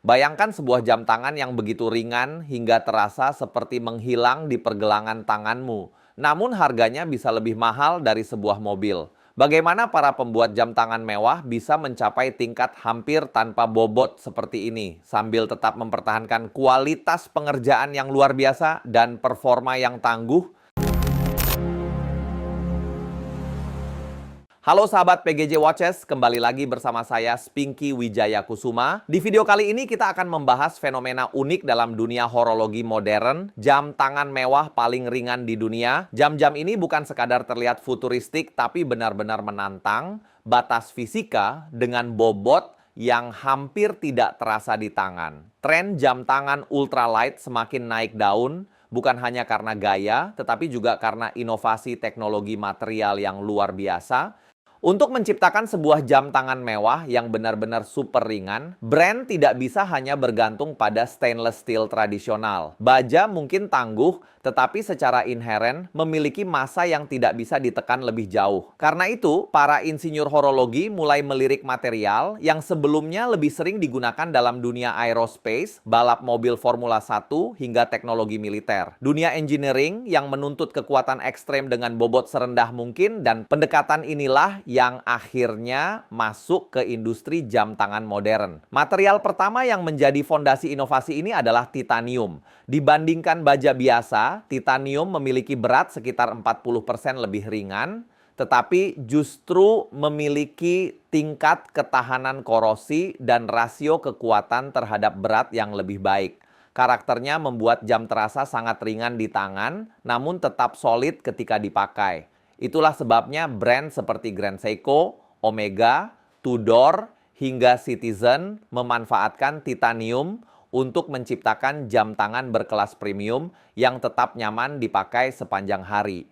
Bayangkan sebuah jam tangan yang begitu ringan hingga terasa seperti menghilang di pergelangan tanganmu. Namun harganya bisa lebih mahal dari sebuah mobil. Bagaimana para pembuat jam tangan mewah bisa mencapai tingkat hampir tanpa bobot seperti ini, sambil tetap mempertahankan kualitas pengerjaan yang luar biasa dan performa yang tangguh? Halo sahabat PGJ Watches, kembali lagi bersama saya Spinky Wijaya Kusuma. Di video kali ini kita akan membahas fenomena unik dalam dunia horologi modern, jam tangan mewah paling ringan di dunia. Jam-jam ini bukan sekadar terlihat futuristik, tapi benar-benar menantang batas fisika dengan bobot yang hampir tidak terasa di tangan. Tren jam tangan ultralight semakin naik daun, bukan hanya karena gaya, tetapi juga karena inovasi teknologi material yang luar biasa. Untuk menciptakan sebuah jam tangan mewah yang benar-benar super ringan, brand tidak bisa hanya bergantung pada stainless steel tradisional. Baja mungkin tangguh, tetapi secara inheren memiliki massa yang tidak bisa ditekan lebih jauh. Karena itu, para insinyur horologi mulai melirik material yang sebelumnya lebih sering digunakan dalam dunia aerospace, balap mobil Formula 1, hingga teknologi militer. Dunia engineering yang menuntut kekuatan ekstrem dengan bobot serendah mungkin, dan pendekatan inilah yang akhirnya masuk ke industri jam tangan modern. Material pertama yang menjadi fondasi inovasi ini adalah titanium. Dibandingkan baja biasa, titanium memiliki berat sekitar 40% lebih ringan, tetapi justru memiliki tingkat ketahanan korosi dan rasio kekuatan terhadap berat yang lebih baik. Karakternya membuat jam terasa sangat ringan di tangan, namun tetap solid ketika dipakai. Itulah sebabnya brand seperti Grand Seiko, Omega, Tudor, hingga Citizen memanfaatkan titanium untuk menciptakan jam tangan berkelas premium yang tetap nyaman dipakai sepanjang hari.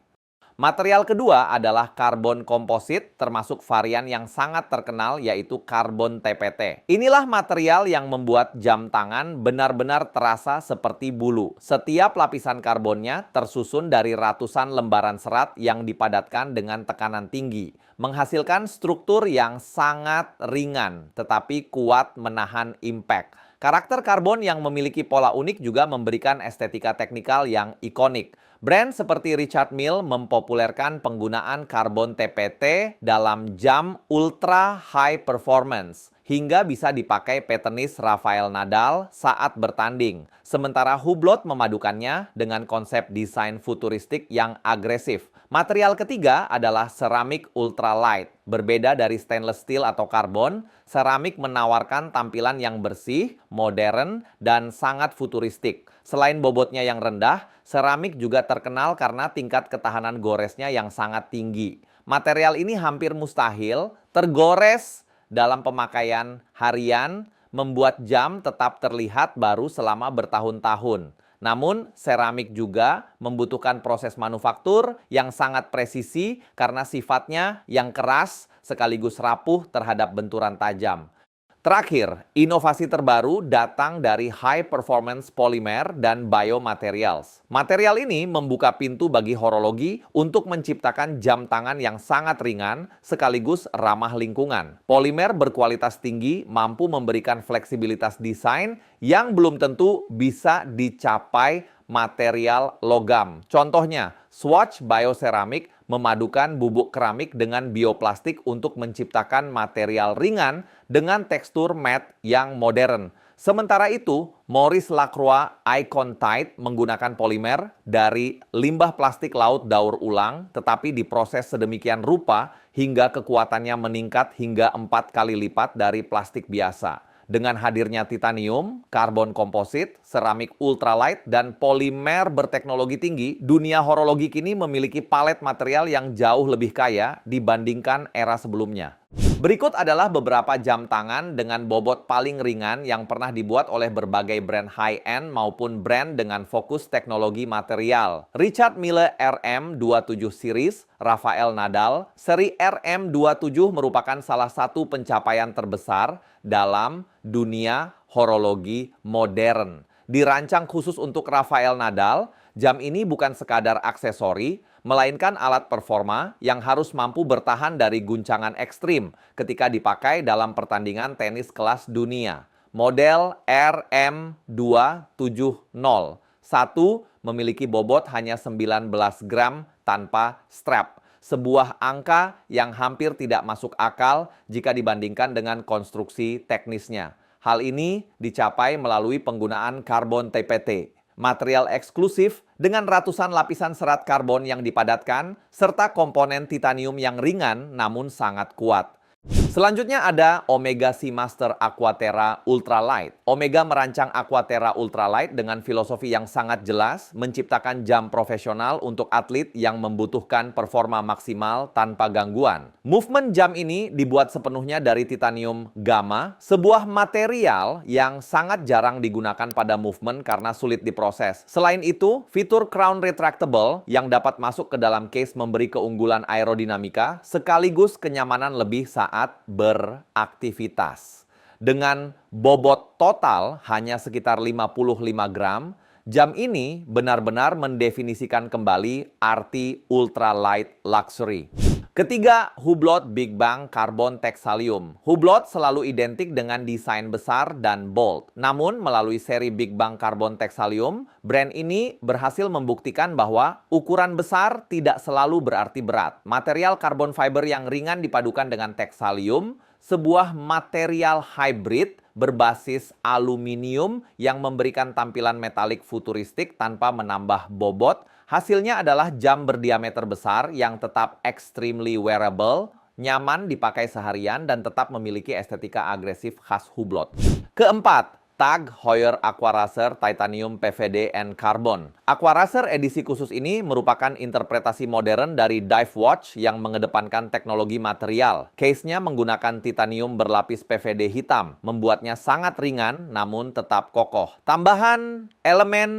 Material kedua adalah karbon komposit, termasuk varian yang sangat terkenal yaitu karbon TPT. Inilah material yang membuat jam tangan benar-benar terasa seperti bulu. Setiap lapisan karbonnya tersusun dari ratusan lembaran serat yang dipadatkan dengan tekanan tinggi, menghasilkan struktur yang sangat ringan tetapi kuat menahan impact. Karakter karbon yang memiliki pola unik juga memberikan estetika teknikal yang ikonik. Brand seperti Richard Mille mempopulerkan penggunaan karbon TPT dalam jam ultra high performance, hingga bisa dipakai petenis Rafael Nadal saat bertanding. Sementara Hublot memadukannya dengan konsep desain futuristik yang agresif. Material ketiga adalah seramik ultralight. Berbeda dari stainless steel atau karbon, seramik menawarkan tampilan yang bersih, modern, dan sangat futuristik. Selain bobotnya yang rendah, seramik juga terkenal karena tingkat ketahanan goresnya yang sangat tinggi. Material ini hampir mustahil tergores dalam pemakaian harian, membuat jam tetap terlihat baru selama bertahun-tahun. Namun, seramik juga membutuhkan proses manufaktur yang sangat presisi karena sifatnya yang keras sekaligus rapuh terhadap benturan tajam. Terakhir, inovasi terbaru datang dari high performance polymer dan biomaterials. Material ini membuka pintu bagi horologi untuk menciptakan jam tangan yang sangat ringan sekaligus ramah lingkungan. Polimer berkualitas tinggi mampu memberikan fleksibilitas desain yang belum tentu bisa dicapai material logam. Contohnya, Swatch Bioceramic memadukan bubuk keramik dengan bioplastik untuk menciptakan material ringan dengan tekstur matte yang modern. Sementara itu, Maurice Lacroix Icon Tite menggunakan polimer dari limbah plastik laut daur ulang, tetapi diproses sedemikian rupa hingga kekuatannya meningkat hingga 4 kali lipat dari plastik biasa. Dengan hadirnya titanium, karbon komposit, seramik ultralight, dan polimer berteknologi tinggi, dunia horologi kini memiliki palet material yang jauh lebih kaya dibandingkan era sebelumnya. Berikut adalah beberapa jam tangan dengan bobot paling ringan yang pernah dibuat oleh berbagai brand high-end maupun brand dengan fokus teknologi material. Richard Mille RM27 Series, Rafael Nadal, seri RM27 merupakan salah satu pencapaian terbesar dalam dunia horologi modern. Dirancang khusus untuk Rafael Nadal, jam ini bukan sekadar aksesori, melainkan alat performa yang harus mampu bertahan dari guncangan ekstrim ketika dipakai dalam pertandingan tenis kelas dunia. model RM270. Satu memiliki bobot hanya 19 gram tanpa strap. Sebuah angka yang hampir tidak masuk akal jika dibandingkan dengan konstruksi teknisnya. Hal ini dicapai melalui penggunaan karbon TPT, material eksklusif dengan ratusan lapisan serat karbon yang dipadatkan, serta komponen titanium yang ringan namun sangat kuat. Selanjutnya ada Omega Seamaster Aquaterra Ultralight. Omega merancang Aquaterra Ultralight dengan filosofi yang sangat jelas, menciptakan jam profesional untuk atlet yang membutuhkan performa maksimal tanpa gangguan. Movement jam ini dibuat sepenuhnya dari titanium gamma, sebuah material yang sangat jarang digunakan pada movement karena sulit diproses. Selain itu, fitur crown retractable yang dapat masuk ke dalam case memberi keunggulan aerodinamika sekaligus kenyamanan lebih saat beraktivitas. Dengan bobot total hanya sekitar 55 gram, jam ini benar-benar mendefinisikan kembali arti ultralight luxury. Ketiga, Hublot Big Bang Carbon Texalium. Hublot selalu identik dengan desain besar dan bold. Namun, melalui seri Big Bang Carbon Texalium, brand ini berhasil membuktikan bahwa ukuran besar tidak selalu berarti berat. Material carbon fiber yang ringan dipadukan dengan texalium, sebuah material hybrid berbasis aluminium yang memberikan tampilan metalik futuristik tanpa menambah bobot. Hasilnya adalah jam berdiameter besar yang tetap extremely wearable, nyaman dipakai seharian, dan tetap memiliki estetika agresif khas Hublot. Keempat, TAG Heuer Aquaracer Titanium PVD and Carbon. Aquaracer edisi khusus ini merupakan interpretasi modern dari dive watch yang mengedepankan teknologi material. Case-nya menggunakan titanium berlapis PVD hitam, membuatnya sangat ringan namun tetap kokoh. Tambahan elemen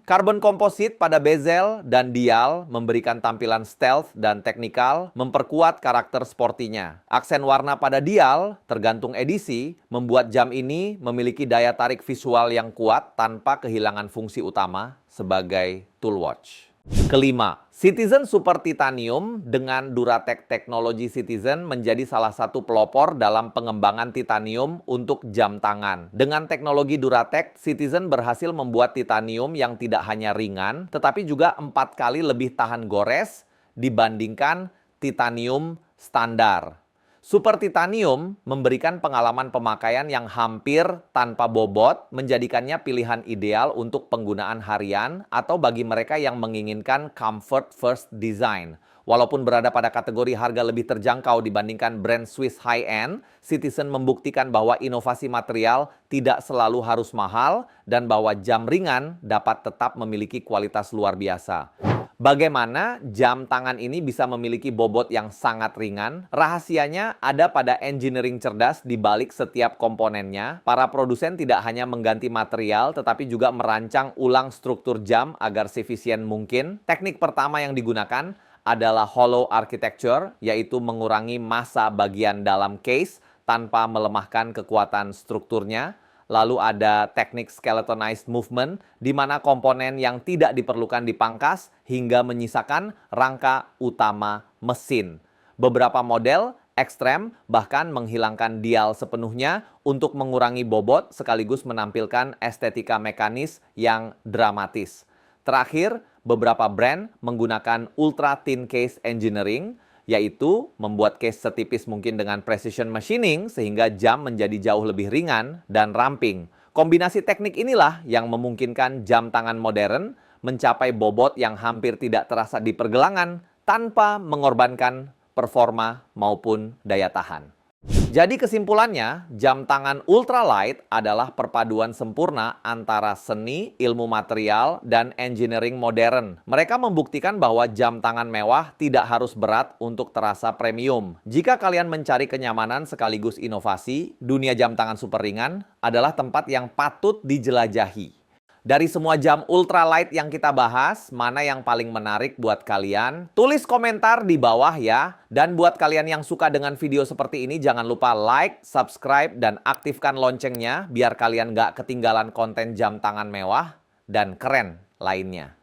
karbon komposit pada bezel dan dial memberikan tampilan stealth dan teknikal, memperkuat karakter sportinya. Aksen warna pada dial, tergantung edisi, membuat jam ini memiliki daya tarik visual yang kuat tanpa kehilangan fungsi utama sebagai tool watch. Kelima, Citizen Super Titanium dengan Duratec teknologi Citizen menjadi salah satu pelopor dalam pengembangan titanium untuk jam tangan. Dengan teknologi Duratec, Citizen berhasil membuat titanium yang tidak hanya ringan, tetapi juga 4 kali lebih tahan gores dibandingkan titanium standar. Super Titanium memberikan pengalaman pemakaian yang hampir tanpa bobot, menjadikannya pilihan ideal untuk penggunaan harian atau bagi mereka yang menginginkan comfort first design. Walaupun berada pada kategori harga lebih terjangkau dibandingkan brand Swiss high-end, Citizen membuktikan bahwa inovasi material tidak selalu harus mahal dan bahwa jam ringan dapat tetap memiliki kualitas luar biasa. Bagaimana jam tangan ini bisa memiliki bobot yang sangat ringan? Rahasianya ada pada engineering cerdas di balik setiap komponennya. Para produsen tidak hanya mengganti material, tetapi juga merancang ulang struktur jam agar seefisien mungkin. Teknik pertama yang digunakan adalah hollow architecture, yaitu mengurangi massa bagian dalam case tanpa melemahkan kekuatan strukturnya. Lalu ada teknik skeletonized movement, di mana komponen yang tidak diperlukan dipangkas hingga menyisakan rangka utama mesin. Beberapa model ekstrem bahkan menghilangkan dial sepenuhnya untuk mengurangi bobot sekaligus menampilkan estetika mekanis yang dramatis. Terakhir, beberapa brand menggunakan ultra thin case engineering, yaitu membuat case setipis mungkin dengan precision machining sehingga jam menjadi jauh lebih ringan dan ramping. Kombinasi teknik inilah yang memungkinkan jam tangan modern mencapai bobot yang hampir tidak terasa di pergelangan tanpa mengorbankan performa maupun daya tahan. Jadi kesimpulannya, jam tangan ultralight adalah perpaduan sempurna antara seni, ilmu material, dan engineering modern. Mereka membuktikan bahwa jam tangan mewah tidak harus berat untuk terasa premium. Jika kalian mencari kenyamanan sekaligus inovasi, dunia jam tangan super ringan adalah tempat yang patut dijelajahi. Dari semua jam ultralight yang kita bahas, mana yang paling menarik buat kalian? Tulis komentar di bawah ya. Dan buat kalian yang suka dengan video seperti ini, jangan lupa like, subscribe, dan aktifkan loncengnya biar kalian nggak ketinggalan konten jam tangan mewah dan keren lainnya.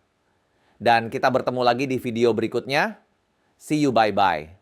Dan kita bertemu lagi di video berikutnya. See you, bye-bye.